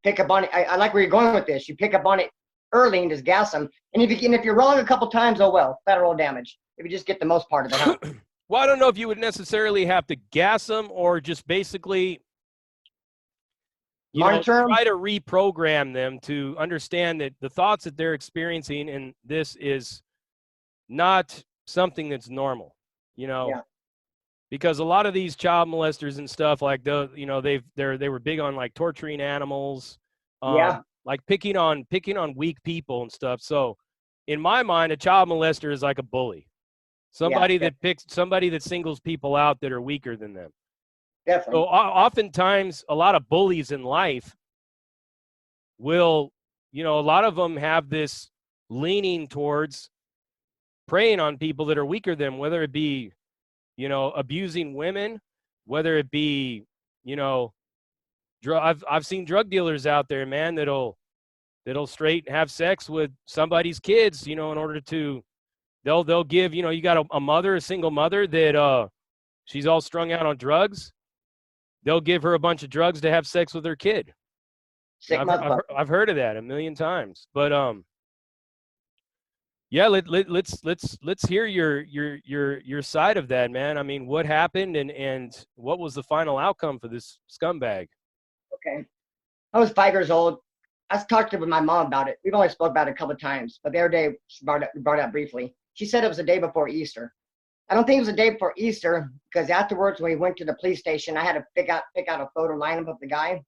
pick up on it. I like where you're going with this. You pick up on it early and just gas them. And if you're wrong a couple times, oh well, federal damage. If you just get the most part of it, huh? Well, I don't know if you would necessarily have to gas them or just basically, try to reprogram them to understand that the thoughts that they're experiencing in this is not something that's normal, Yeah. because a lot of these child molesters and stuff like they were big on like torturing animals, Yeah. like picking on weak people and stuff. So in my mind, a child molester is like a bully, somebody Yeah. that singles people out that are weaker than them. Definitely. So oftentimes a lot of bullies in life will, a lot of them have this leaning towards preying on people that are weaker than them, whether it be, abusing women, whether it be, I've seen drug dealers out there, man, that'll straight have sex with somebody's kids, in order to, they'll give, you got a single mother that she's all strung out on drugs. They'll give her a bunch of drugs to have sex with her kid. Sick motherfucker. I've heard of that a million times, but yeah, let's hear your side of that, man. I mean, what happened and what was the final outcome for this scumbag? Okay. I was 5 years old. I talked with my mom about it. We've only spoke about it a couple of times, but the other day she brought it up briefly. She said it was the day before Easter. I don't think it was the day before Easter because afterwards when we went to the police station, I had to pick out a photo lineup of the guy.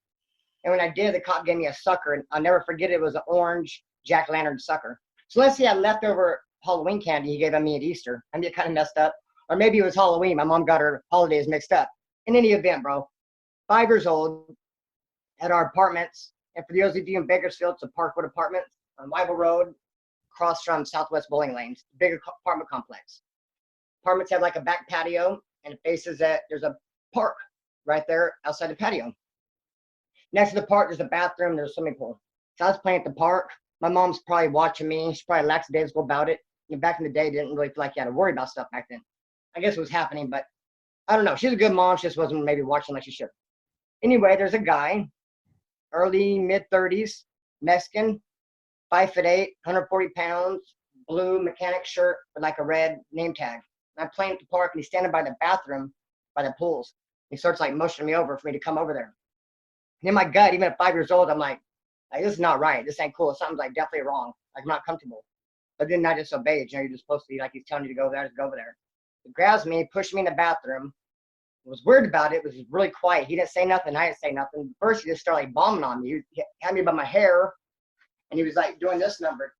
And when I did, the cop gave me a sucker, and I'll never forget it. It was an orange jack-o'-lantern sucker. So let's say I had leftover Halloween candy he gave me at Easter. I mean, it kind of messed up. Or maybe it was Halloween. My mom got her holidays mixed up. In any event, bro, 5 years old at our apartments. And for those of you in Bakersfield, it's a Parkwood Apartments on Wyville Road, across from Southwest Bowling Lanes, bigger apartment complex. Apartments have like a back patio, and it faces that there's a park right there outside the patio. Next to the park, there's a bathroom, there's a swimming pool. So I was playing at the park. My mom's probably watching me. She's probably lackadaisical about it. And back in the day, didn't really feel like you had to worry about stuff back then. I guess it was happening, but I don't know. She's a good mom. She just wasn't maybe watching like she should. Anyway, there's a guy, early, mid-30s, Mexican, 5'8", 140 pounds, blue mechanic shirt with like a red name tag. And I'm playing at the park, and he's standing by the bathroom, by the pools. He starts like motioning me over for me to come over there. And in my gut, even at 5 years old, I'm like, this is not right. This ain't cool. Something's like definitely wrong. Like I'm not comfortable. But then I just obeyed. You're just supposed to be like he's telling you to go there, just go over there. He grabs me, pushed me in the bathroom. What was weird about it was really quiet. He didn't say nothing. I didn't say nothing. First, he just started like bombing on me. He had me by my hair, and he was like doing this number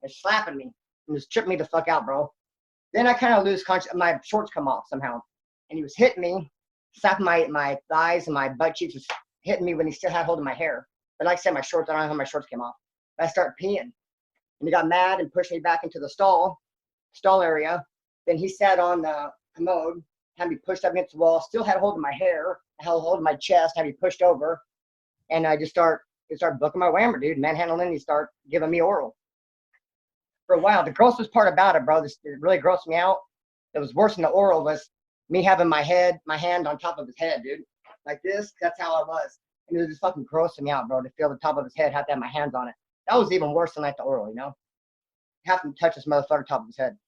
and slapping me and just tripping me the fuck out, bro. Then I kind of lose conscious. My shorts come off somehow, and he was hitting me, slapping my thighs and my butt cheeks, was hitting me when he still had hold of my hair. But like I said, my shorts, I don't know how my shorts came off. But I started peeing, and he got mad and pushed me back into the stall area. Then he sat on the commode, had me pushed up against the wall, still had hold of my hair, held hold of my chest, had me pushed over, and I just start booking my whammer, dude, manhandling. He start giving me oral. For a while, the grossest part about it, bro, it really grossed me out. It was worse than the oral was me having my hand on top of his head, dude, like this. That's how I was. And it was just fucking grossing me out, bro, to feel the top of his head, have to have my hands on it. That was even worse than like the oral, you know? Having to touch this motherfucker top of his head.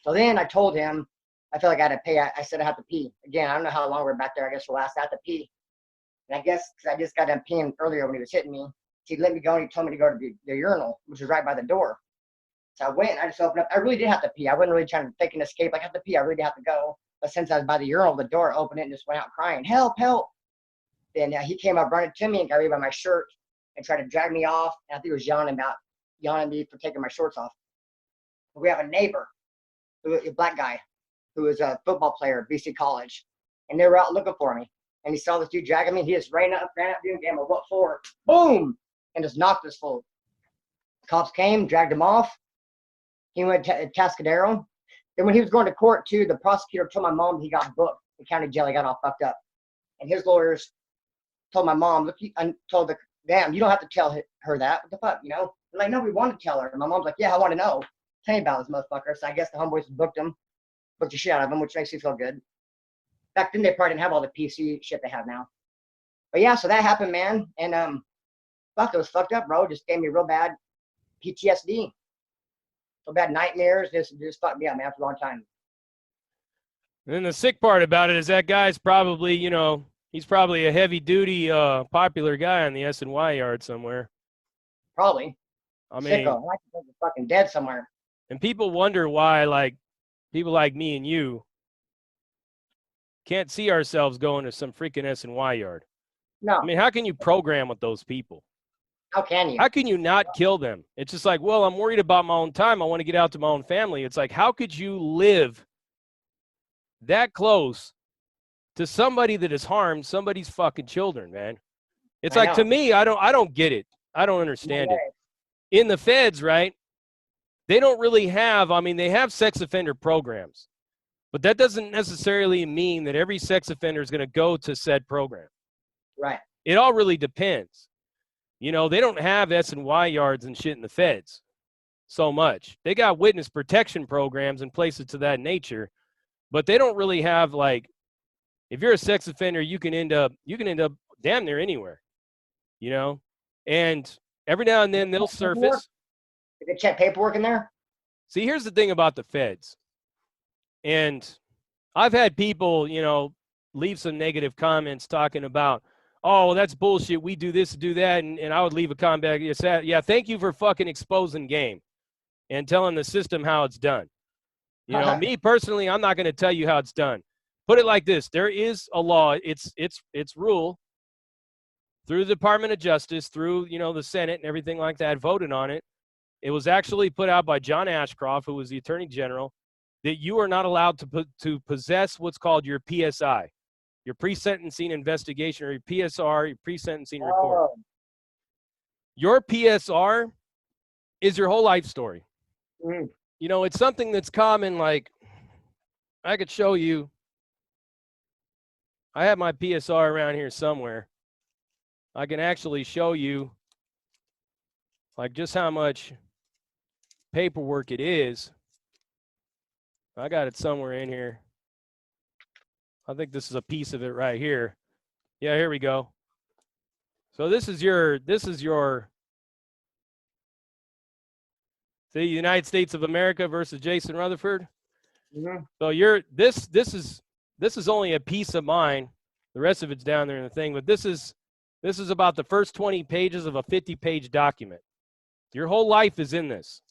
So then I told him, I felt like I had to pay. I said I have to pee. Again, I don't know how long we're back there. I guess we'll ask. I have to pee. And I guess because I just got done peeing earlier when he was hitting me, he let me go and he told me to go to the urinal, which was right by the door. So I went, I just opened up. I really did have to pee. I wasn't really trying to take an escape. Like, I have to pee. I really did have to go. But since I was by the urinal, the door opened it and just went out crying, help, help. Then he came up running to me and got me by my shirt and tried to drag me off. And I think he was yelling at me for taking my shorts off. We have a neighbor, a black guy, who was a football player at BC College. And they were out looking for me. And he saw this dude dragging me. He just ran up, dude, gave him a what for? Boom! And just knocked us full. Cops came, dragged him off. He went to Tascadero. Then when he was going to court, too, the prosecutor told my mom he got booked. The county jail, he got all fucked up. And his lawyers told my mom, look, I told the, damn, you don't have to tell her that. What the fuck, you know? They're like, no, we want to tell her. And my mom's like, yeah, I want to know. Tell me about this motherfucker. So I guess the homeboys booked him, booked the shit out of him, which makes me feel good. Back then, they probably didn't have all the PC shit they have now. But yeah, so that happened, man. And Fuck, it was fucked up, bro. Just gave me real bad PTSD. So bad nightmares. Just fucked me up, man, for a long time. And then the sick part about it is that guy's probably, you know, he's probably a heavy duty, popular guy on the S&Y yard somewhere. Probably. I mean, Sicko. I think he's fucking dead somewhere. and people wonder why, like, people like me and you can't see ourselves going to some freaking S&Y yard. No. I mean, how can you program with those people? How can you? How can you not kill them? It's just like, well, I'm worried about my own time. I want to get out to my own family. It's like, how could you live that close to somebody that has harmed somebody's fucking children, man? It's like, to me, I don't get it. I don't understand it. In the feds, right? They don't really have, I mean, they have sex offender programs, but that doesn't necessarily mean that every sex offender is going to go to said program. Right. It all really depends. You know, they don't have S&Y yards and shit in the feds so much. They got witness protection programs and places to that nature, but they don't really have, like, if you're a sex offender, you can end up damn near anywhere, you know? And every now and then they'll surface. Did they check paperwork in there? See, here's the thing about the feds. And I've had people, you know, leave some negative comments talking about, oh, well, that's bullshit. We do this, do that. And I would leave a comment back. Yeah, thank you for fucking exposing game and telling the system how it's done. You know, me personally, I'm not going to tell you how it's done. Put it like this. There is a law. It's rule through the Department of Justice, through, you know, the Senate and everything like that, voted on it. It was actually put out by John Ashcroft, who was the Attorney General, that you are not allowed to possess what's called your PSI, your pre-sentencing investigation, or your PSR, your pre-sentencing report. Your PSR is your whole life story. Mm. You know, it's something that's common. Like, I could show you. I have my PSR around here somewhere. I can actually show you, like, just how much paperwork it is. I got it somewhere in here. I think this is a piece of it right here. Yeah, here we go. So this is your the United States of America versus Jason Rutherford. Mm-hmm. So this is only a piece of mine. The rest of it's down there in the thing, but this is about the first 20 pages of a 50-page document. Your whole life is in this.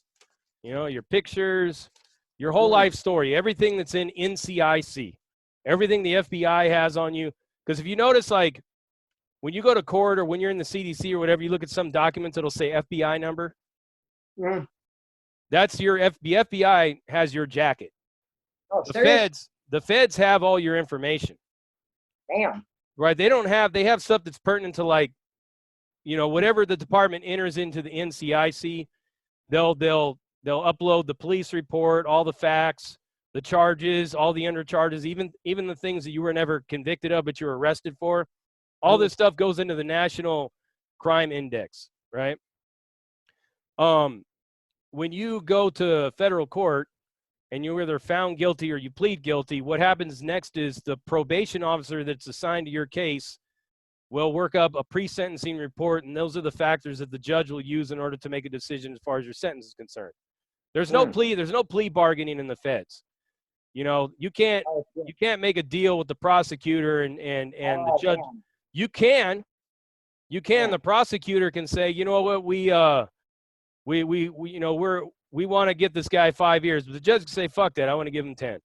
You know, your pictures, your whole life story, everything that's in NCIC, everything the FBI has on you. Because if you notice, like, when you go to court or when you're in the CDC or whatever, you look at some documents, it'll say FBI number. Mm. That's the FBI has your jacket. Oh, The feds have all your information. Damn. Right? They have stuff that's pertinent to, like, you know, whatever the department enters into the NCIC, they'll upload the police report, all the facts, the charges, all the undercharges, even the things that you were never convicted of but you were arrested for. All this stuff goes into the National Crime Index, right? When you go to federal court and you're either found guilty or you plead guilty, what happens next is the probation officer that's assigned to your case will work up a pre-sentencing report, and those are the factors that the judge will use in order to make a decision as far as your sentence is concerned. There's no plea bargaining in the feds. You know, you can't make a deal with the prosecutor and the judge. Damn. You can. The prosecutor can say, you know what, we want to get this guy 5 years, but the judge can say, fuck that, I want to give him 10.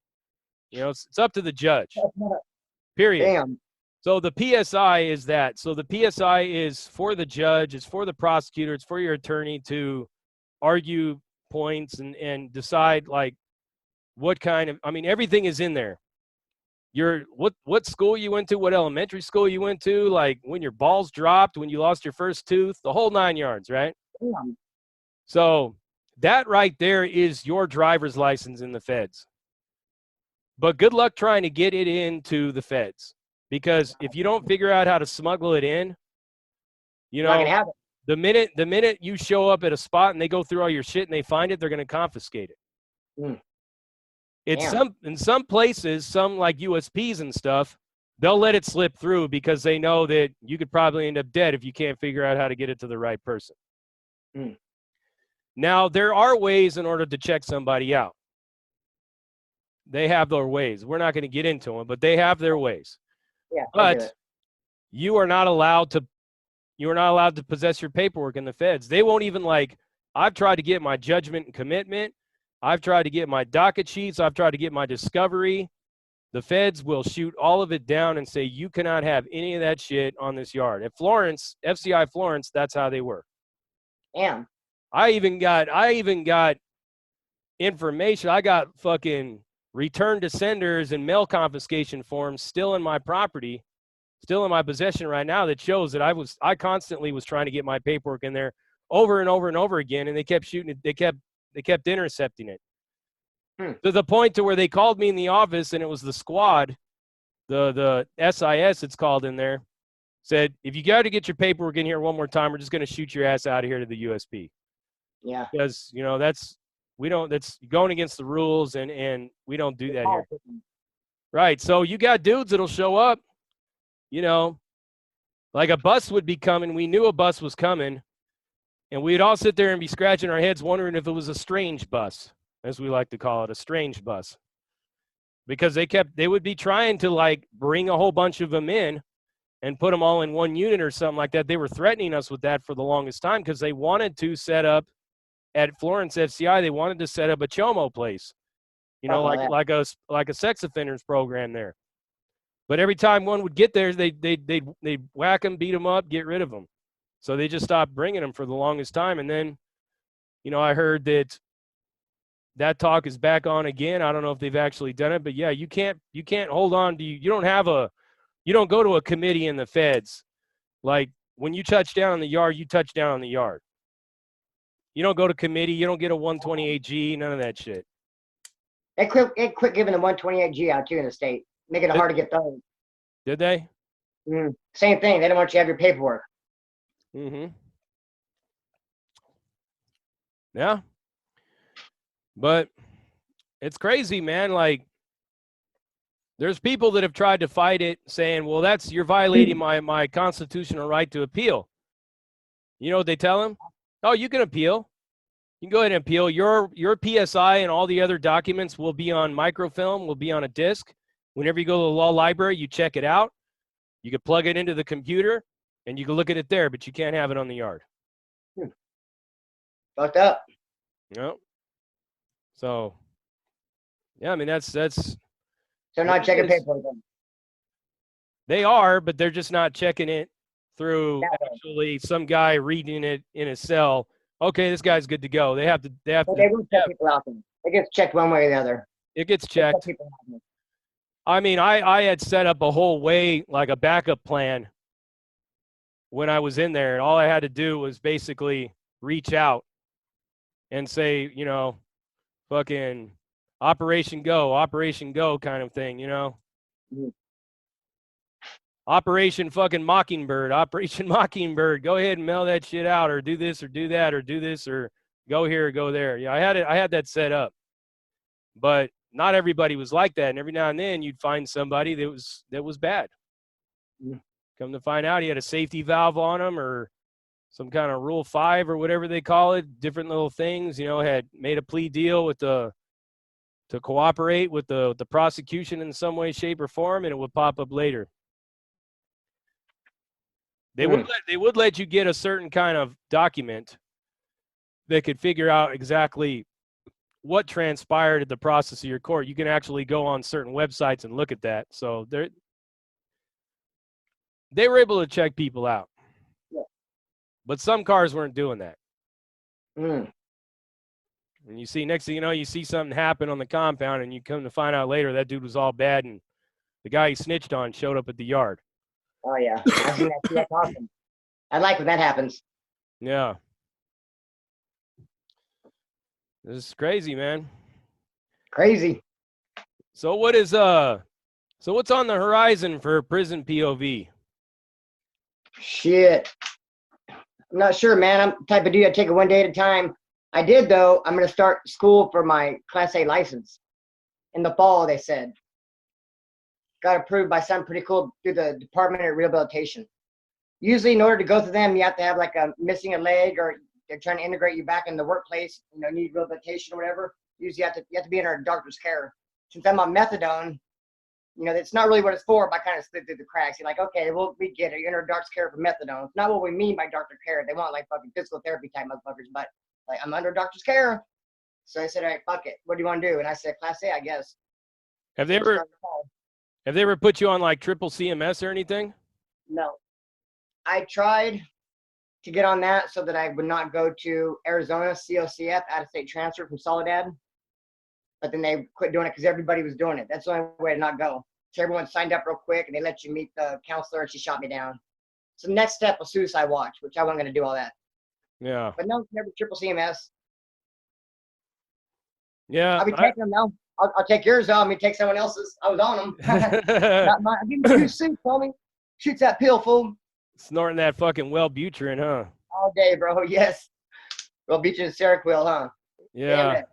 You know, it's up to the judge. Period. Damn. So the PSI is that. So the PSI is for the judge, it's for the prosecutor, it's for your attorney to argue points and decide, like, what kind of, I mean, everything is in there. What school you went to, what elementary school you went to, like when your balls dropped, when you lost your first tooth, the whole 9 yards, right? Damn. So that right there is your driver's license in the feds. But good luck trying to get it into the feds, because if you don't figure out how to smuggle it in, you know, the minute you show up at a spot and they go through all your shit and they find it, they're going to confiscate it. Mm. It's in some places, some like USPs and stuff, they'll let it slip through because they know that you could probably end up dead if you can't figure out how to get it to the right person. Mm. Now, there are ways in order to check somebody out. They have their ways. We're not going to get into them, but they have their ways. Yeah, But you are not allowed to possess your paperwork in the feds. They won't even I've tried to get my judgment and commitment. I've tried to get my docket sheets. I've tried to get my discovery. The feds will shoot all of it down and say, you cannot have any of that shit on this yard. At Florence, FCI Florence, that's how they were. damn. I even got information. I got fucking return to senders and mail confiscation forms still in my property, still in my possession right now that shows that I constantly was trying to get my paperwork in there over and over and over again, and they kept shooting it. They kept intercepting it. To the point to where they called me in the office, and it was the squad, the SIS it's called in there, said, if you got to get your paperwork in here one more time, we're just going to shoot your ass out of here to the USP. Yeah. Because, that's going against the rules, and we don't do that here. Right. So you got dudes that'll show up, like a bus would be coming. We knew a bus was coming, and we'd all sit there and be scratching our heads wondering if it was a strange bus, as we like to call it, a strange bus. Because they would be trying to bring a whole bunch of them in and put them all in one unit or something like that. They were threatening us with that for the longest time because they wanted to set up at Florence FCI. They wanted to set up a chomo place, like a sex offenders program there. But every time one would get there, they'd whack them, beat them up, get rid of them. So they just stopped bringing them for the longest time. And then, I heard that talk is back on again. I don't know if they've actually done it, but yeah, you can't hold on to, you don't go to a committee in the feds. Like when you touch down on the yard, you touch down on the yard. You don't go to committee. You don't get a 128G, none of that shit. They quit giving the 128G out too in the state, making it hard to get those. Did they? Same thing. They don't want you to have your paperwork. Mm-hmm. Yeah. But it's crazy, man. There's people that have tried to fight it saying, well, you're violating my constitutional right to appeal. You know what they tell them? Oh, you can appeal. You can go ahead and appeal. Your PSI and all the other documents will be on microfilm, will be on a disc. Whenever you go to the law library, you check it out. You can plug it into the computer, and you can look at it there, but you can't have it on the yard. Fucked up. Yep. So, yeah, I mean, that's. They're not checking paperwork. They are, but they're just not checking it through actually some guy reading it in a cell. Okay, this guy's good to go. They have to. They will check people out. It gets checked one way or the other. It gets checked. I mean, I had set up a whole way, like a backup plan when I was in there. And all I had to do was basically reach out and say, fucking Operation Go kind of thing, Mm-hmm. Operation fucking Mockingbird, go ahead and mail that shit out, or do this or do that, or do this or go here or go there. Yeah, I had that set up. But not everybody was like that, and every now and then you'd find somebody that was bad. Mm-hmm. Come to find out, he had a safety valve on him, or some kind of Rule 5 or whatever they call it, different little things. Had made a plea deal to cooperate with the prosecution in some way, shape, or form, and it would pop up later. They would let you get a certain kind of document that could figure out exactly what transpired at the process of your court. You can actually go on certain websites and look at that. So they were able to check people out. Yeah. But some cars weren't doing that. Mm. And you see, next thing you know, you see something happen on the compound, and you come to find out later that dude was all bad, and the guy he snitched on showed up at the yard. Oh, yeah. I've seen that too. That's awesome. I like when that happens. Yeah. This is crazy, man. Crazy. So what's on the horizon for prison POV? Shit. I'm not sure, man. I'm the type of dude I take it one day at a time. I did, though. I'm going to start school for my Class A license in the fall, they said. got approved by something pretty cool through the Department of Rehabilitation. Usually, in order to go through them, you have to have like a missing a leg, or they're trying to integrate you back in the workplace. You know, need rehabilitation or whatever. Usually, you have to be under a doctor's care. Since I'm on methadone, you know, it's not really what it's for, but I kind of slid through the cracks. You're like, okay, well, we get it. You're under doctor's care for methadone. It's not what we mean by doctor care. They want like fucking physical therapy type motherfuckers, but like I'm under doctor's care. So I said, all right, fuck it. What do you want to do? And I said, Class A, I guess. Have they ever put you on like triple CMS or anything? No. I tried to get on that so that I would not go to Arizona, COCF, out-of-state transfer from Soledad. But then they quit doing it because everybody was doing it. That's the only way to not go. So everyone signed up real quick, and they let you meet the counselor, and she shot me down. So the next step was suicide watch, which I wasn't going to do all that. Yeah. But no, never triple CMS. Yeah. I'll be taking them now. I'll take yours on me, take someone else's. I was on them. Not mine. I'll give you 2 suits, homie. Shoots that pill, fool. Snorting that fucking Wellbutrin, huh? All day, bro. Yes. Wellbutrin and Seroquel, huh? Yeah.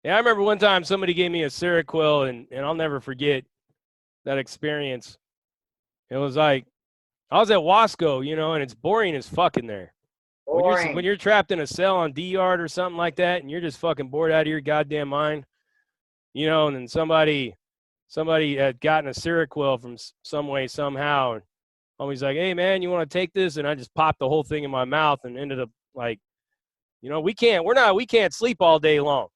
Yeah, I remember one time somebody gave me a Seroquel, and I'll never forget that experience. It was like, I was at Wasco, you know, and it's boring as fuck in there. When you're trapped in a cell on D-Yard or something like that, and you're just fucking bored out of your goddamn mind, you know, and then somebody had gotten a Seroquel from some way, somehow, and homie's like, hey, man, you want to take this? And I just popped the whole thing in my mouth and ended up like, you know, we can't sleep all day long.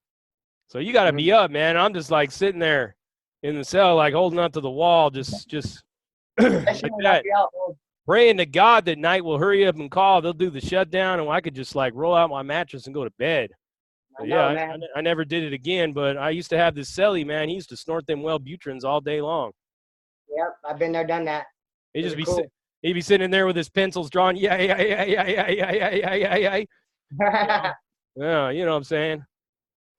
So you got to be up, man. I'm just like sitting there in the cell, like holding onto the wall, just like that, praying to God that night will hurry up and call. They'll do the shutdown, and I could just like roll out my mattress and go to bed. I never did it again, but I used to have this celly, man. He used to snort them Wellbutrins all day long. Yep, I've been there, done that. He'd just be he'd be sitting in there with his pencils drawn. Yeah. Yeah, you know what I'm saying?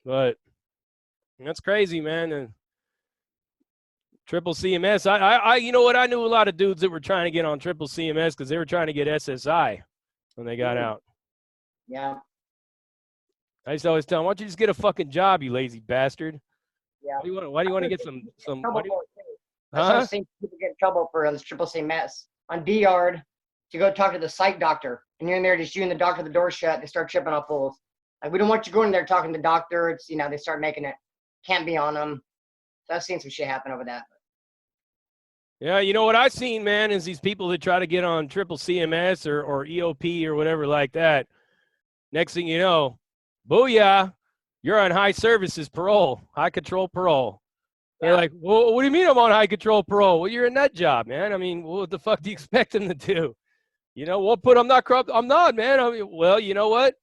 But that's crazy, man. And triple CMS. I you know what? I knew a lot of dudes that were trying to get on triple CMS because they were trying to get SSI when they got out. Yeah. I used to always tell them, why don't you just get a fucking job, you lazy bastard? Yeah. Why do you want to get some I've seen people get in trouble for this triple CMS on D-Yard to go talk to the psych doctor, and you're in there just you and the doctor, the door shut, they start tripping on fools. Like, we don't want you going in there talking to the doctor. It's, you know, they start making it, can't be on them. So I've seen some shit happen over that. Yeah, you know what I've seen, man, is these people that try to get on triple CMS or EOP or whatever like that. Next thing you know, booyah, you're on high services parole, high control parole. They're like, well, what do you mean I'm on high control parole? Well, you're in that job, man. I mean, what the fuck do you expect them to do? You know, I'm not corrupt. I'm not, man. I mean, well, you know what?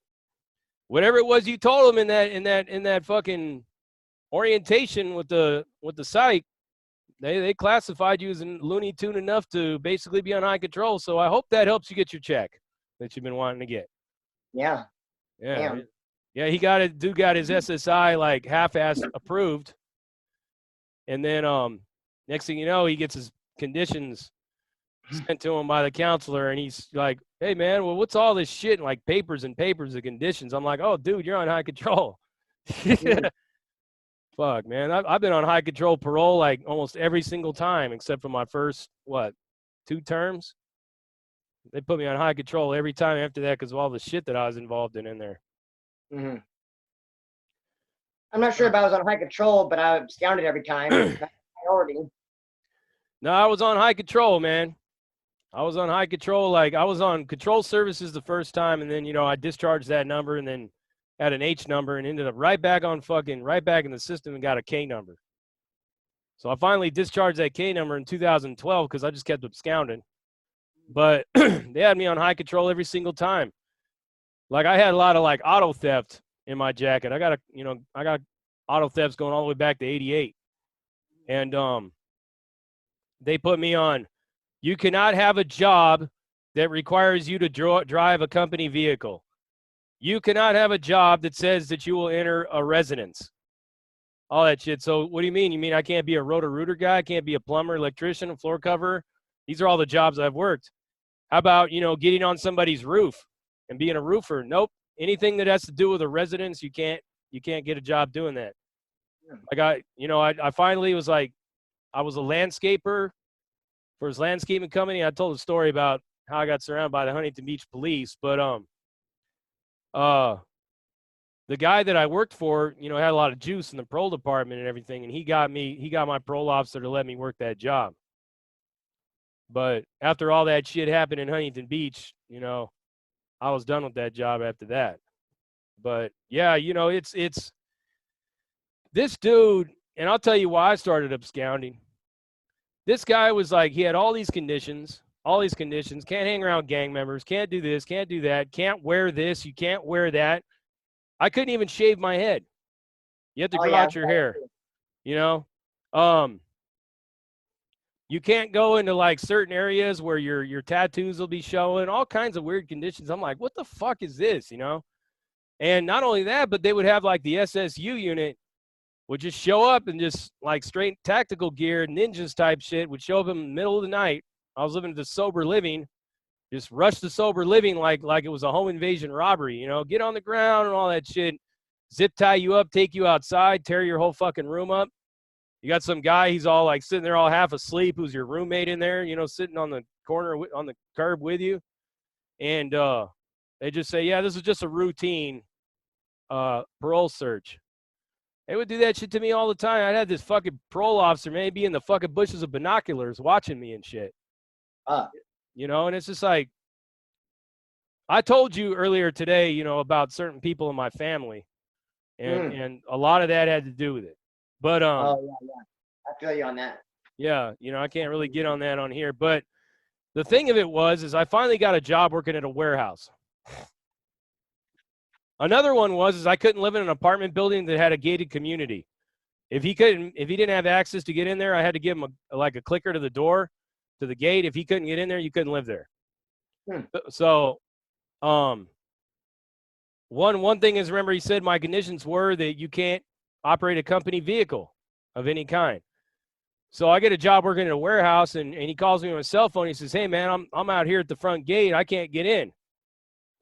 Whatever it was you told them in that fucking orientation with the psych, they classified you as a Looney Tune enough to basically be on high control. So I hope that helps you get your check that you've been wanting to get. Yeah. Yeah. Damn. Yeah, dude got his SSI like half-ass approved. And then next thing you know, he gets his conditions sent to him by the counselor, and he's like, hey, man, well, what's all this shit? And like papers and papers of conditions. I'm like, oh, dude, you're on high control. Fuck, man. I've been on high control parole like almost every single time except for my first, 2 terms? They put me on high control every time after that because of all the shit that I was involved in there. Mm-hmm. I'm not sure if I was on high control, but I absconded every time. Priority. No, I was on high control, man. I was on high control. Like, I was on control services the first time, and then, you know, I discharged that number and then had an H number and ended up right back in the system and got a K number. So I finally discharged that K number in 2012 because I just kept absconding. But they had me on high control every single time. Like, I had a lot of, like, auto theft in my jacket. I got auto thefts going all the way back to 88. And they put me on, you cannot have a job that requires you to drive a company vehicle. You cannot have a job that says that you will enter a residence. All that shit. So what do you mean? You mean I can't be a rotor-rooter guy? I can't be a plumber, electrician, a floor coverer? These are all the jobs I've worked. How about, you know, getting on somebody's roof and being a roofer? Nope. Anything that has to do with a residence, you can't get a job doing that. Like I finally was like, I was a landscaper for his landscaping company. I told a story about how I got surrounded by the Huntington Beach police, but the guy that I worked for, you know, had a lot of juice in the parole department and everything, and he got my parole officer to let me work that job. But after all that shit happened in Huntington Beach, you know, I was done with that job after that. But yeah, you know, it's this dude, and I'll tell you why I started absconding. This guy was like, he had all these conditions, can't hang around with gang members, can't do this, can't do that, can't wear this, you can't wear that. I couldn't even shave my head. You have to grow out your hair, you know? You can't go into like certain areas where your tattoos will be showing, all kinds of weird conditions. I'm like, what the fuck is this, you know? And not only that, but they would have like the SSU unit would just show up and just like straight tactical gear, ninjas type shit, would show up in the middle of the night. I was living at the sober living, just rush the sober living like it was a home invasion robbery, you know, get on the ground and all that shit, zip tie you up, take you outside, tear your whole fucking room up. You got some guy, he's all like sitting there all half asleep, who's your roommate in there, you know, sitting on the corner, on the curb with you. And they just say, yeah, this is just a routine parole search. They would do that shit to me all the time. I had this fucking parole officer, man, be in the fucking bushes of binoculars watching me and shit. You know, and it's just like, I told you earlier today, you know, about certain people in my family. And a lot of that had to do with it. But oh yeah, I feel you on that. Yeah, you know, I can't really get on that on here. But the thing of it is I finally got a job working at a warehouse. Another one is I couldn't live in an apartment building that had a gated community. If he didn't have access to get in there, I had to give him a clicker to the door, to the gate. If he couldn't get in there, you couldn't live there. So, one thing is, remember, he said my conditions were that you can't operate a company vehicle of any kind. So I get a job working at a warehouse, and he calls me on his cell phone. He says, hey, man, I'm out here at the front gate. I can't get in.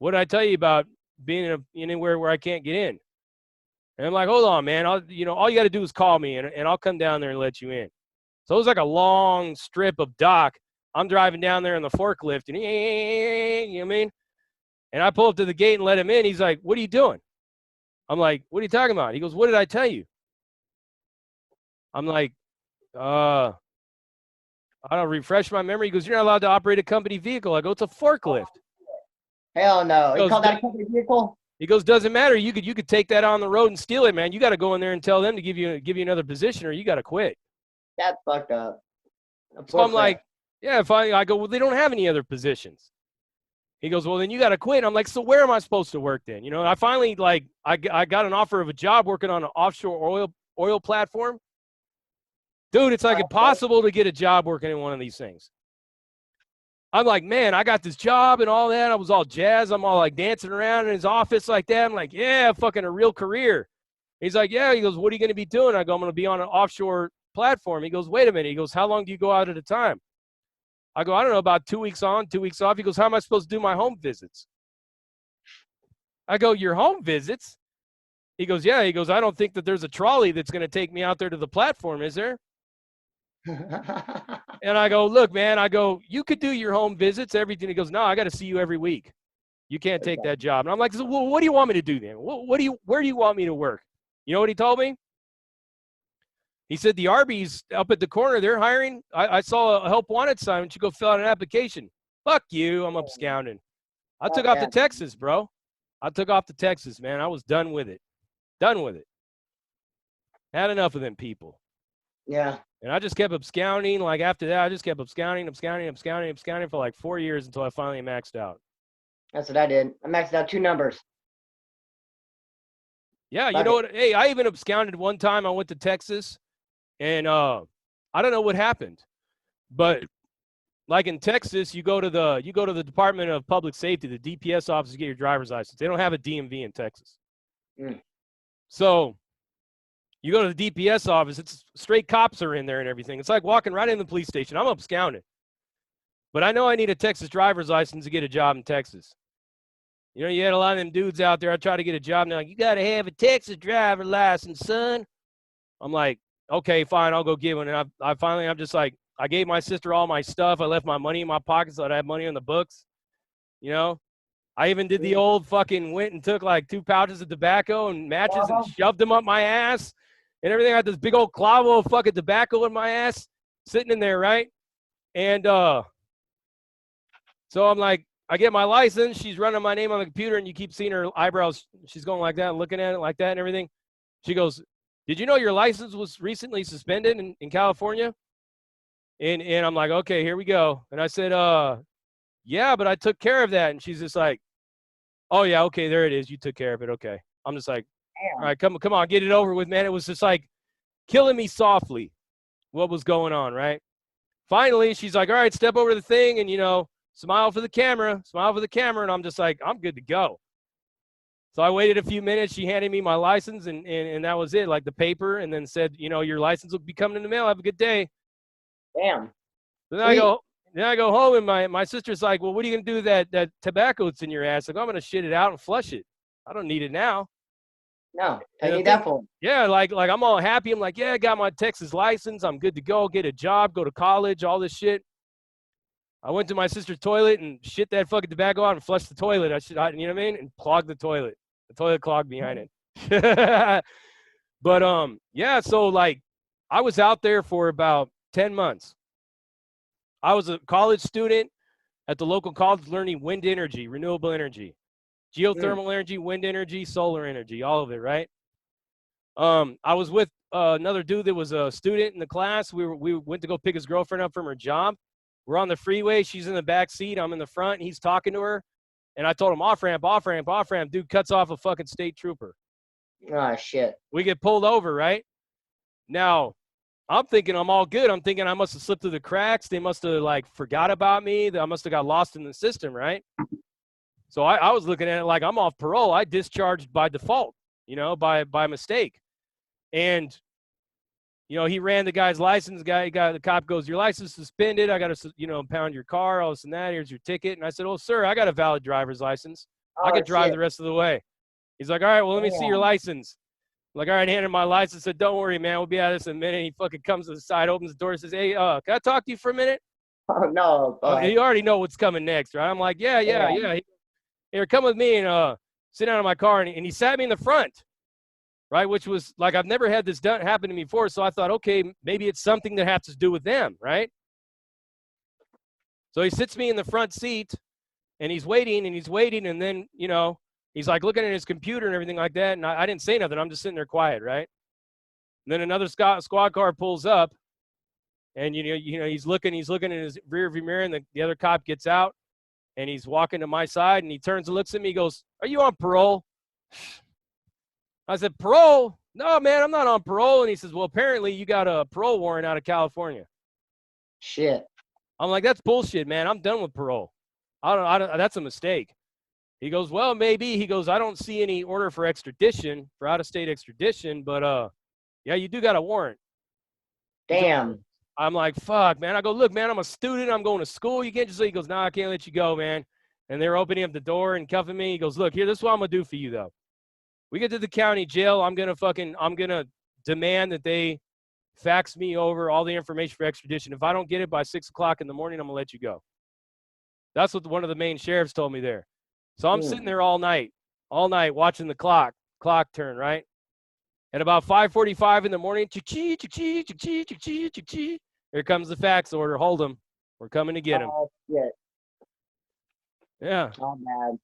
What did I tell you about being anywhere where I can't get in? And I'm like, hold on, man. All you got to do is call me, and I'll come down there and let you in. So it was like a long strip of dock. I'm driving down there in the forklift, and you know what I mean? And I pull up to the gate and let him in. He's like, what are you doing? I'm like, what are you talking about? He goes, what did I tell you? I'm like, I don't refresh my memory. He goes, you're not allowed to operate a company vehicle. I go, it's a forklift. Hell no. He called that a company vehicle? He goes, doesn't matter. You could take that on the road and steal it, man. You got to go in there and tell them to give you another position, or you got to quit. That's fucked up. So I'm like, yeah, I go, well, they don't have any other positions. He goes, well, then you got to quit. I'm like, so where am I supposed to work then? You know, I finally, I got an offer of a job working on an offshore oil platform. Dude, it's like impossible to get a job working in one of these things. I'm like, man, I got this job and all that. I was all jazzed. I'm all like dancing around in his office like that. I'm like, yeah, fucking a real career. He's like, yeah. He goes, what are you going to be doing? I go, I'm going to be on an offshore platform. He goes, wait a minute. He goes, how long do you go out at a time? I go, I don't know, about 2 weeks on, 2 weeks off. He goes, how am I supposed to do my home visits? I go, your home visits? He goes, yeah. He goes, I don't think that there's a trolley that's going to take me out there to the platform, is there? And I go, look, man, I go, you could do your home visits, everything. He goes, no, I got to see you every week. You can't take that job. And I'm like, so, well, what do you want me to do then? Where do you want me to work? You know what he told me? He said, the Arby's up at the corner, they're hiring. I saw a help wanted sign. Why don't you go fill out an application? Fuck you. I'm absconding. I took off to Texas, bro. I took off to Texas, man. I was done with it. Done with it. Had enough of them people. Yeah. And I just kept absconding. Like after that, I just kept absconding for like 4 years until I finally maxed out. That's what I did. I maxed out 2 numbers. Yeah, you know what? Hey, I even absconded one time. I went to Texas, and I don't know what happened, but like in Texas, you go to the Department of Public Safety, the DPS office, to get your driver's license. They don't have a DMV in Texas. So you go to the DPS office, it's straight cops are in there and everything. It's like walking right in the police station. I'm absconded. But I know I need a Texas driver's license to get a job in Texas. You know, you had a lot of them dudes out there. I try to get a job, and they're like, you got to have a Texas driver's license, son. I'm like, okay, fine, I'll go get one. And I finally, I'm just like, I gave my sister all my stuff. I left my money in my pocket so that I had money on the books. You know, I even did the old fucking went and took like 2 pouches of tobacco and matches and shoved them up my ass and everything. I had this big old clavo of fucking tobacco in my ass sitting in there, right? And so I'm like, I get my license. She's running my name on the computer, and you keep seeing her eyebrows. She's going like that, looking at it like that and everything. She goes, did you know your license was recently suspended in California? And I'm like, okay, here we go. And I said, yeah, but I took care of that. And she's just like, oh yeah, okay, there it is. You took care of it. Okay. I'm just like, all right, come on, get it over with, man. It was just like killing me softly what was going on, right? Finally, she's like, all right, step over the thing and, you know, smile for the camera. And I'm just like, I'm good to go. So I waited a few minutes. She handed me my license and that was it, like the paper, and then said, you know, your license will be coming in the mail. Have a good day. Damn. Then I go home, and my sister's like, well, what are you going to do with that tobacco that's in your ass? Like, I'm going to shit it out and flush it. I don't need it now. No, I need that for. Yeah, like I'm all happy. I'm like, yeah, I got my Texas license. I'm good to go. Get a job, go to college, all this shit. I went to my sister's toilet and shit that fucking tobacco out and flushed the toilet. You know what I mean? And clogged the toilet. The toilet clogged behind it. But yeah, so like I was out there for about 10 months. I was a college student at the local college learning wind energy, renewable energy, geothermal energy, wind energy, solar energy, all of it, right? I was with another dude that was a student in the class. We went to go pick his girlfriend up from her job. We're on the freeway. She's in the back seat. I'm in the front. He's talking to her. And I told him, off ramp, off ramp, off ramp. Dude cuts off a fucking state trooper. Oh, shit. We get pulled over, right? Now, I'm thinking I'm all good. I'm thinking I must have slipped through the cracks. They must have, like, forgot about me. I must have got lost in the system, right? So I was looking at it like I'm off parole. I discharged by default, you know, by mistake. And, you know, he ran the guy's license. The cop goes, your license suspended. I got to, you know, impound your car, all this and that. Here's your ticket. And I said, oh, sir, I got a valid driver's license. I could drive the rest of the way. He's like, all right, well, let me see your license. I'm like, all right, handed my license. Said, don't worry, man. We'll be out of this in a minute. He fucking comes to the side, opens the door, and says, hey, can I talk to you for a minute? Oh, no. You already know what's coming next, right? I'm like, yeah. Here, come with me and sit down in my car. And he sat me in the front, right? Which was like, I've never had this happen to me before. So I thought, okay, maybe it's something that has to do with them, right? So he sits me in the front seat and he's waiting. And then, you know, he's like looking at his computer and everything like that. And I didn't say nothing. I'm just sitting there quiet, right? And then another squad car pulls up and, you know, he's looking in his rear view mirror, and the other cop gets out and he's walking to my side and he turns and looks at me. He goes, are you on parole? I said, parole? No, man, I'm not on parole. And he says, well, apparently you got a parole warrant out of California. Shit. I'm like, that's bullshit, man. I'm done with parole. I don't, that's a mistake. He goes, well, maybe. He goes, I don't see any order for extradition, for out-of-state extradition, but yeah, you do got a warrant. Damn. I'm like, fuck, man. I go, look, man, I'm a student. I'm going to school. You can't just say, he goes, no, I can't let you go, man. And they're opening up the door and cuffing me. He goes, look, here, this is what I'm going to do for you, though. We get to the county jail. I'm going to demand that they fax me over all the information for extradition. If I don't get it by 6 o'clock in the morning, I'm going to let you go. That's what one of the main sheriffs told me there. So I'm sitting there all night watching the clock turn, right? At about 5:45 in the morning, here comes the fax order. Hold them. We're coming to get him. Oh, shit. Yeah. Oh, man.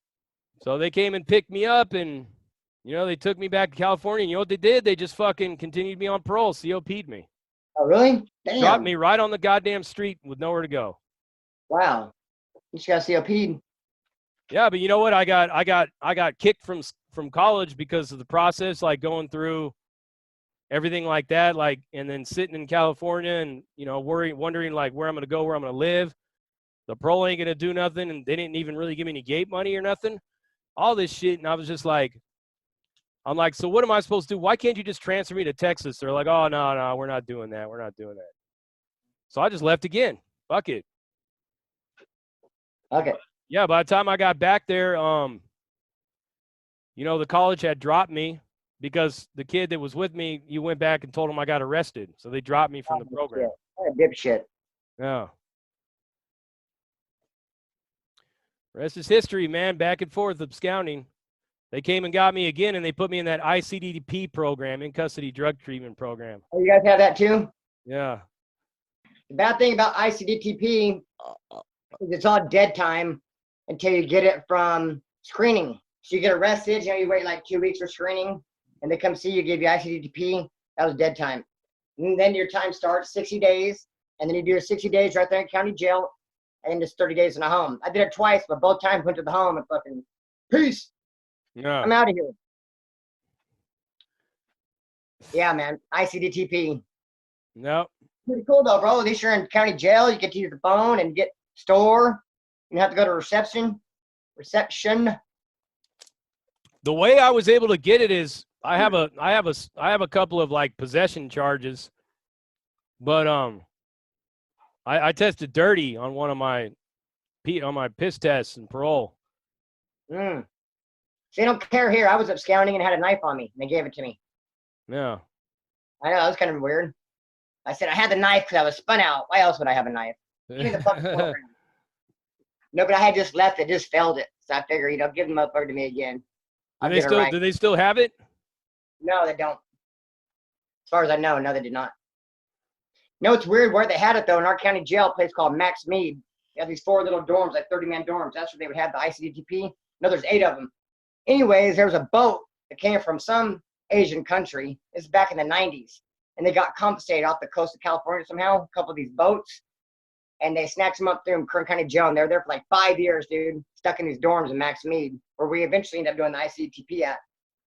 So they came and picked me up, and, you know, they took me back to California. And you know what they did? They just fucking continued me on parole, COP'd me. Oh, really? Damn. Dropped me right on the goddamn street with nowhere to go. Wow. You just got COP'd. Yeah, but you know what? I got kicked from college because of the process, like going through everything like that, like, and then sitting in California and, you know, wondering like where I'm going to go, where I'm going to live. The parole ain't going to do nothing. And they didn't even really give me any gate money or nothing, all this shit. And I was just like, I'm like, so what am I supposed to do? Why can't you just transfer me to Texas? They're like, oh, no, we're not doing that. We're not doing that. So I just left again. Fuck it. Okay. Yeah, by the time I got back there, you know, the college had dropped me because the kid that was with me, you went back and told him I got arrested. So they dropped me from the program. What a dipshit. Yeah. Rest is history, man. Back and forth, absconding. They came and got me again, and they put me in that ICDP program, in custody drug treatment program. Oh, you guys have that too? Yeah. The bad thing about ICDTP is it's all dead time until you get it from screening. So you get arrested, you wait like 2 weeks for screening, and they come see you, give you ICDTP. That was dead time. And then your time starts 60 days, and then you do your 60 days right there in county jail, and it's 30 days in a home. I did it twice, but both times went to the home and fucking peace. Yeah. I'm out of here. Yeah, man. ICDTP. No. Pretty cool though, bro. At least you're in county jail. You get to use the phone and get store. You don't have to go to reception. The way I was able to get it is I have a couple of like possession charges, but I tested dirty on one of my piss tests and parole. So they don't care here. I was absconding and had a knife on me, and they gave it to me. Yeah. I know, that was kind of weird. I said I had the knife because I was spun out. Why else would I have a knife? Give me the fucking program. No, but I had just left it, just failed it. So I figured, give them up to me again. Do they still have it? No, they don't. As far as I know, no, they did not. No, it's weird where they had it though. In our county jail, a place called Max Mead. They had these 4 little dorms, like 30-man dorms. That's where they would have the ICDTP. No, there's 8 of them. Anyways, there was a boat that came from some Asian country. It's back in the 90s. And they got confiscated off the coast of California somehow, a couple of these boats. And they snatched them up through Kern County Jail. And they were there for like 5 years, dude, stuck in these dorms in Max Mead, where we eventually ended up doing the ICTP at.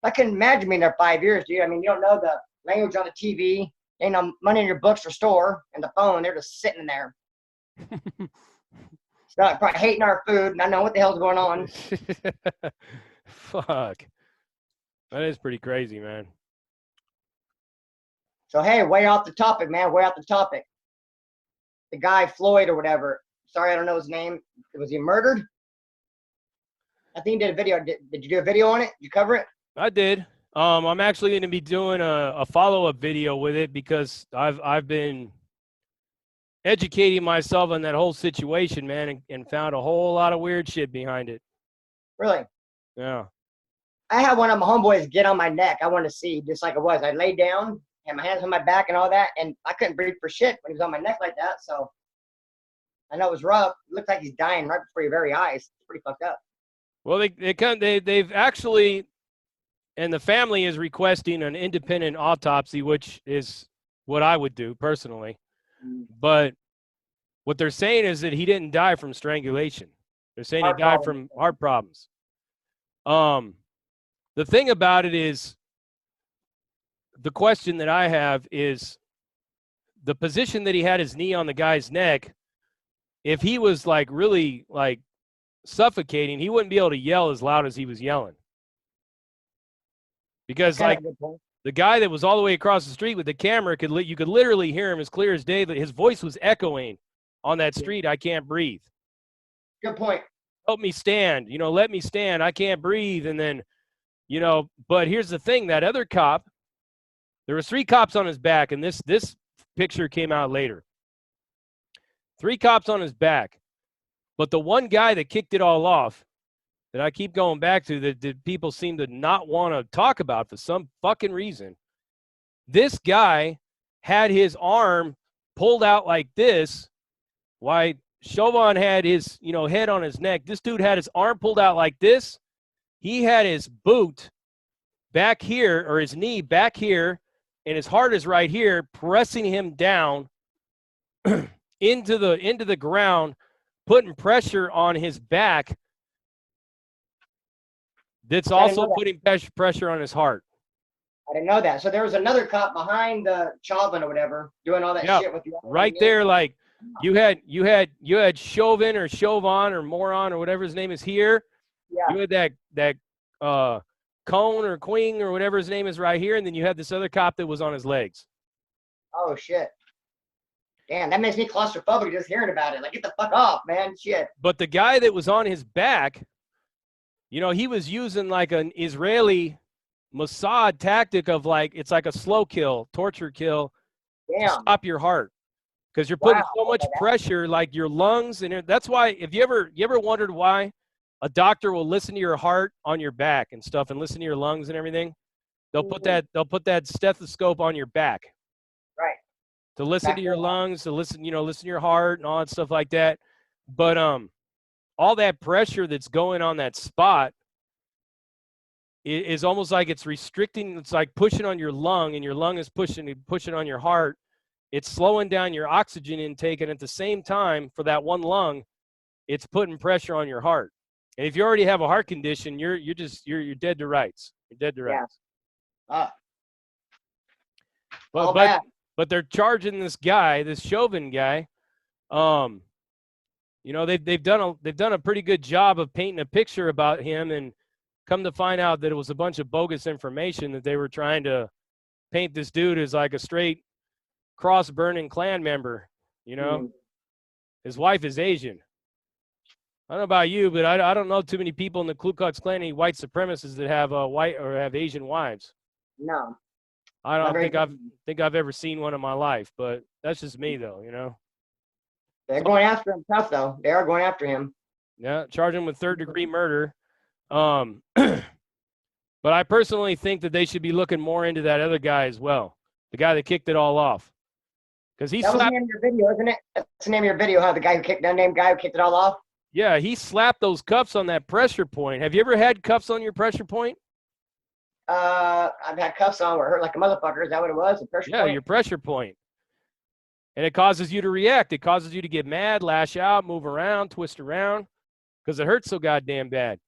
I couldn't imagine being there 5 years, dude. I mean, you don't know the language on the TV, ain't no money in your books or store, and the phone, they're just sitting there. So probably hating our food, not knowing what the hell's going on. Fuck. That is pretty crazy, man. So, hey, way off the topic, man, way off the topic. The guy, Floyd or whatever, sorry, I don't know his name. Was he murdered? I think he did a video. Did you do a video on it? Did you cover it? I did. I'm actually going to be doing a follow-up video with it because I've been educating myself on that whole situation, man, and found a whole lot of weird shit behind it. Really? Yeah. I had one of my homeboys get on my neck. I wanted to see just like it was. I laid down, had my hands on my back and all that, and I couldn't breathe for shit when he was on my neck like that. So I know it was rough. It looked like he's dying right before your very eyes. It's pretty fucked up. Well, they've actually, and the family is requesting an independent autopsy, which is what I would do personally. But what they're saying is that he didn't die from strangulation. They're saying he died from heart problems. The thing about it is, the question that I have is the position that he had his knee on the guy's neck. If he was like really like suffocating, he wouldn't be able to yell as loud as he was yelling. Because like the guy that was all the way across the street with the camera you could literally hear him as clear as day. That his voice was echoing on that street. I can't breathe. Good point. Help me stand. Let me stand. I can't breathe. And then, but here's the thing. That other cop, there was 3 cops on his back, and this picture came out later. 3 cops on his back. But the one guy that kicked it all off, that I keep going back to, that people seem to not want to talk about for some fucking reason. This guy had his arm pulled out like this, while Chauvin had his, head on his neck. This dude had his arm pulled out like this. He had his boot back here, or his knee back here, and his heart is right here, pressing him down into the ground, putting pressure on his back. That's also putting pressure on his heart. I didn't know that. So there was another cop behind the Chauvin or whatever doing all that shit with you. Right there, like you had Chauvin or Chauvin or Moron or whatever his name is here. Yeah. You had that Cone or Queen or whatever his name is right here, and then you had this other cop that was on his legs. Oh shit. Damn, that makes me claustrophobic just hearing about it. Like, get the fuck off, man. Shit. But the guy that was on his back, he was using like an Israeli Mossad tactic of like, it's like a slow kill, torture kill to Damn. stop your heart. Because you're putting Wow. so much pressure, like your lungs, and that's why. If you ever wondered why a doctor will listen to your heart on your back and stuff, and listen to your lungs and everything, they'll put that stethoscope on your back, Right. to listen to your lungs, to listen to your heart and all that stuff like that. But all that pressure that's going on that spot is almost like it's restricting. It's like pushing on your lung, and your lung is pushing on your heart. It's slowing down your oxygen intake, and at the same time, for that one lung, it's putting pressure on your heart. And if you already have a heart condition, you're dead to rights. You're dead to rights. But they're charging this guy, this Chauvin guy. They've done a pretty good job of painting a picture about him, and come to find out that it was a bunch of bogus information, that they were trying to paint this dude as like a straight cross-burning Klan member. His wife is Asian. I don't know about you, but I don't know too many people in the Ku Klux Klan, any white supremacists, that have white or have Asian wives. No. I don't think I've ever seen one in my life, but that's just me, though. They're going after him tough, though. They are going after him. Yeah, charge him with third-degree murder. But I personally think that they should be looking more into that other guy as well, the guy that kicked it all off. Because that was the name of your video, isn't it? That's the name of your video, huh? The guy who kicked it all off. Yeah, he slapped those cuffs on that pressure point. Have you ever had cuffs on your pressure point? I've had cuffs on where it hurt like a motherfucker. Is that what it was? Yeah, your pressure point. And it causes you to react. It causes you to get mad, lash out, move around, twist around, because it hurts so goddamn bad.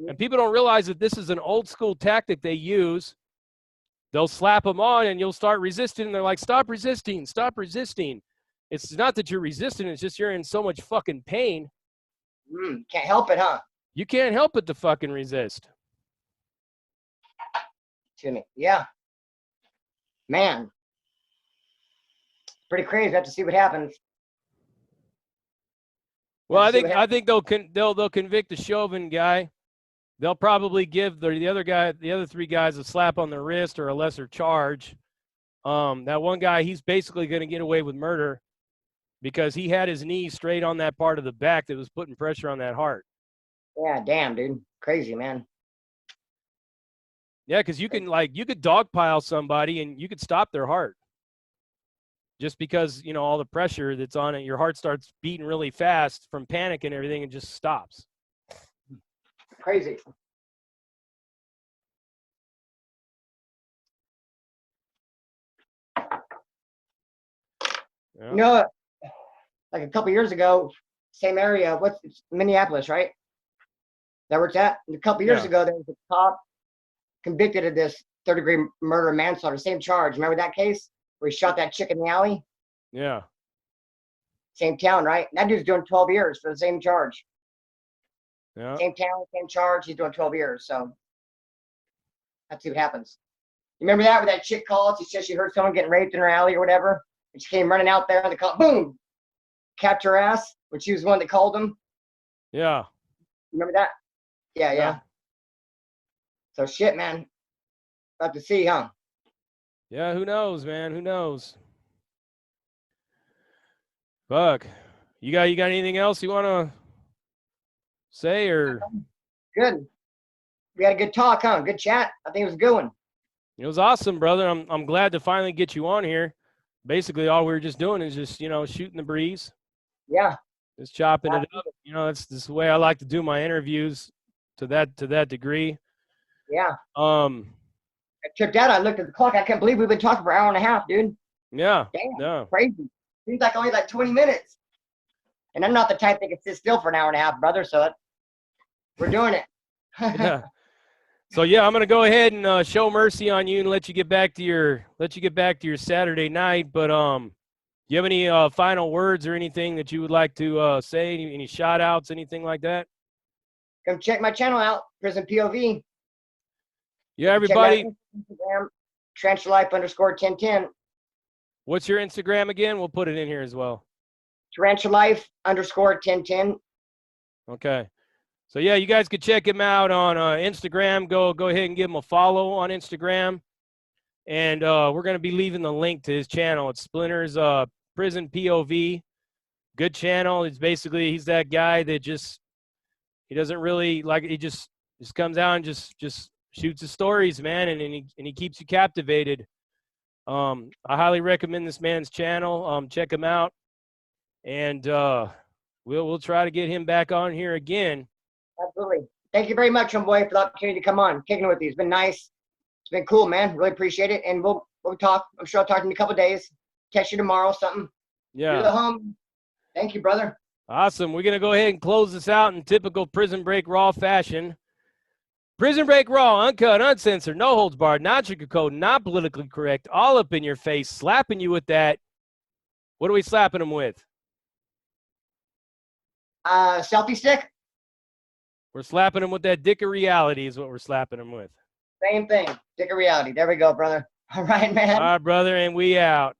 And people don't realize that this is an old school tactic they use. They'll slap them on and you'll start resisting. And they're like, stop resisting, stop resisting. It's not that you're resisting. It's just you're in so much fucking pain. Can't help it, huh? You can't help but to fucking resist. To me. Yeah. Man. Pretty crazy. Have to see what happens. Well, I think they'll convict the Chauvin guy. They'll probably give the other three guys a slap on the wrist or a lesser charge. That one guy, he's basically going to get away with murder because he had his knee straight on that part of the back that was putting pressure on that heart. Yeah, damn, dude. Crazy, man. Yeah, because you could dogpile somebody and you could stop their heart. Just because, all the pressure that's on it, your heart starts beating really fast from panic and everything, and just stops. Crazy. Yeah. Like a couple years ago, same area, it's Minneapolis, right? That where it's at? A couple years ago, there was a cop convicted of this third-degree murder, manslaughter, same charge. Remember that case where he shot that chick in the alley? Yeah. Same town, right? That dude's doing 12 years for the same charge. Yeah. Same town, same charge. He's doing 12 years. So let's see what happens. You remember that, where that chick called? She said she heard someone getting raped in her alley or whatever. And she came running out there and the cop, boom, capped her ass when she was the one that called him. Yeah. Remember that? Yeah. So shit, man. About to see, huh? Yeah, who knows, man? Who knows? Fuck. You got anything else you want to say, or? Good. We had a good talk, huh? Good chat. I think it was a good one. It was awesome, brother. I'm glad to finally get you on here. Basically, all we were just doing is just, shooting the breeze. Yeah. Just chopping it up. That's the way I like to do my interviews, to that degree. Yeah. I tripped out. I looked at the clock. I can't believe we've been talking for an hour and a half, dude. Yeah. Damn. Yeah. Crazy. Seems like only 20 minutes. And I'm not the type that can sit still for an hour and a half, brother. So we're doing it. Yeah. So yeah, I'm gonna go ahead and show mercy on you and let you get back to your Saturday night. But do you have any final words or anything that you would like to say? Any shout outs, anything like that? Come check my channel out, Prison POV. Yeah, everybody. Instagram, TarantulaLife_1010. What's your Instagram again? We'll put it in here as well. TarantulaLife_1010. Okay. So yeah, you guys could check him out on Instagram. Go ahead and give him a follow on Instagram. And we're going to be leaving the link to his channel. It's Splinter's Prison POV. Good channel. It's basically, he's that guy that he doesn't really like, he just comes out and just shoots his stories, man, and he keeps you captivated. I highly recommend this man's channel. Check him out, and we'll try to get him back on here again. Absolutely. Thank you very much, homeboy, for the opportunity to come on, kicking it with you. It's been nice. It's been cool, man. Really appreciate it. And we'll talk. I'm sure I'll talk to you in a couple of days. Catch you tomorrow, something. Yeah. You're the home. Thank you, brother. Awesome. We're gonna go ahead and close this out in typical Prison Break Raw fashion. Prison Break Raw, uncut, uncensored, no holds barred, not sugarcoated, not politically correct, all up in your face, slapping you with that. What are we slapping them with? Selfie stick. We're slapping them with that dick of reality is what we're slapping them with. Same thing. Dick of reality. There we go, brother. All right, man. All right, brother, and we out.